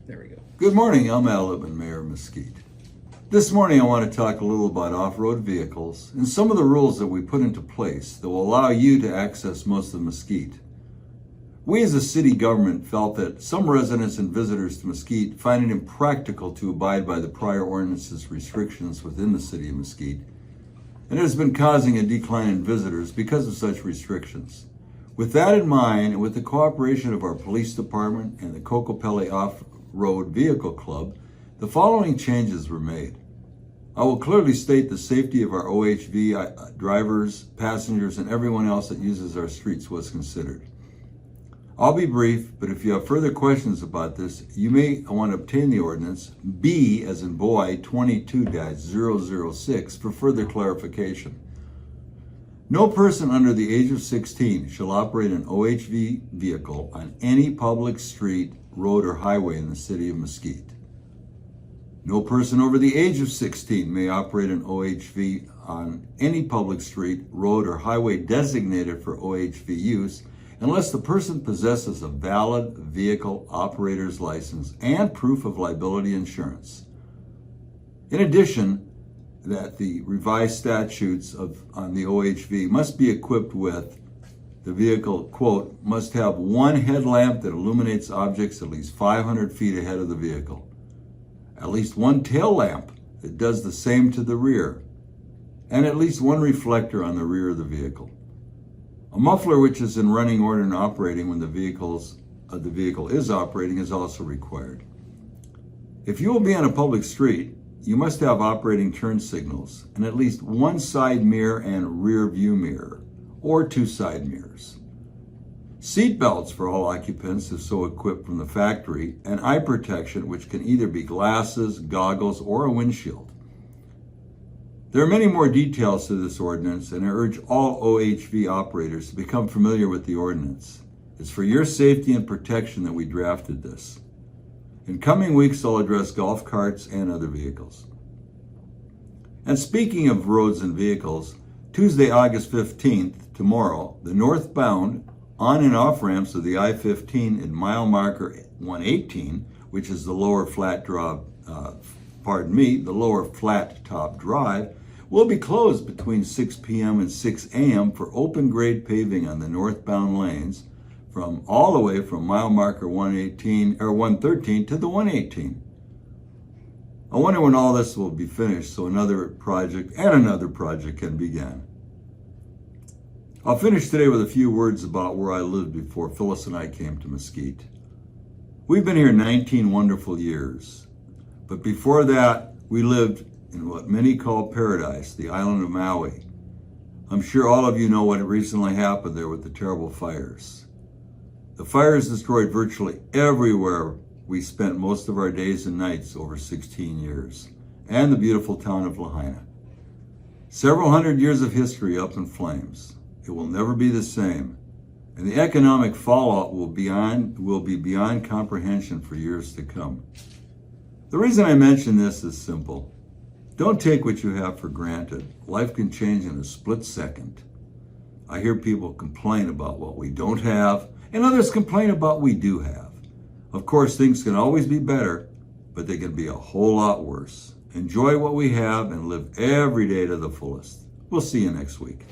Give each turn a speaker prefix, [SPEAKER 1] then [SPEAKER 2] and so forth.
[SPEAKER 1] There we go.
[SPEAKER 2] Good morning, I'm Al Lippman, Mayor of Mesquite. This morning I want to talk a little about off-road vehicles and some of the rules that we put into place that will allow you to access most of Mesquite. We as a city government felt that some residents and visitors to Mesquite find it impractical to abide by the prior ordinance's restrictions within the city of Mesquite, and it has been causing a decline in visitors because of such restrictions. With that in mind, and with the cooperation of our police department and the Cocopelli Off-Road Vehicle Club, the following changes were made. I will clearly state the safety of our OHV drivers, passengers, and everyone else that uses our streets was considered. I'll be brief, but if you have further questions about this, you may want to obtain the ordinance B as in boy 22-006 for further clarification. No person under the age of 16 shall operate an OHV vehicle on any public street, road, or highway in the city of Mesquite. No person over the age of 16 may operate an OHV on any public street, road, or highway designated for OHV use unless the person possesses a valid vehicle operator's license and proof of liability insurance. In addition, that the revised statutes on the OHV must be equipped with the vehicle, quote, must have one headlamp that illuminates objects at least 500 feet ahead of the vehicle, at least one tail lamp that does the same to the rear, and at least one reflector on the rear of the vehicle. A muffler which is in running order and operating when the vehicle is operating is also required. If you will be on a public street, you must have operating turn signals and at least one side mirror and rear view mirror, or two side mirrors. Seat belts for all occupants if so equipped from the factory, and eye protection which can either be glasses, goggles, or a windshield. There are many more details to this ordinance, and I urge all OHV operators to become familiar with the ordinance. It's for your safety and protection that we drafted this. In coming weeks, I'll address golf carts and other vehicles. And speaking of roads and vehicles, Tuesday, August 15th, tomorrow, the northbound on and off ramps of the I-15 in mile marker 118, which is the lower flat top drive, will be closed between 6 p.m. and 6 a.m. for open grade paving on the northbound lanes from all the way from mile marker 113 to the 118. I wonder when all this will be finished so another project can begin. I'll finish today with a few words about where I lived before Phyllis and I came to Mesquite. We've been here 19 wonderful years, but before that we lived in what many call paradise, the island of Maui. I'm sure all of you know what recently happened there with the terrible fires. The fires destroyed virtually everywhere we spent most of our days and nights over 16 years, and the beautiful town of Lahaina. Several hundred years of history up in flames. It will never be the same, and the economic fallout will be beyond comprehension for years to come. The reason I mention this is simple. Don't take what you have for granted. Life can change in a split second. I hear people complain about what we don't have, and others complain about what we do have. Of course, things can always be better, but they can be a whole lot worse. Enjoy what we have and live every day to the fullest. We'll see you next week.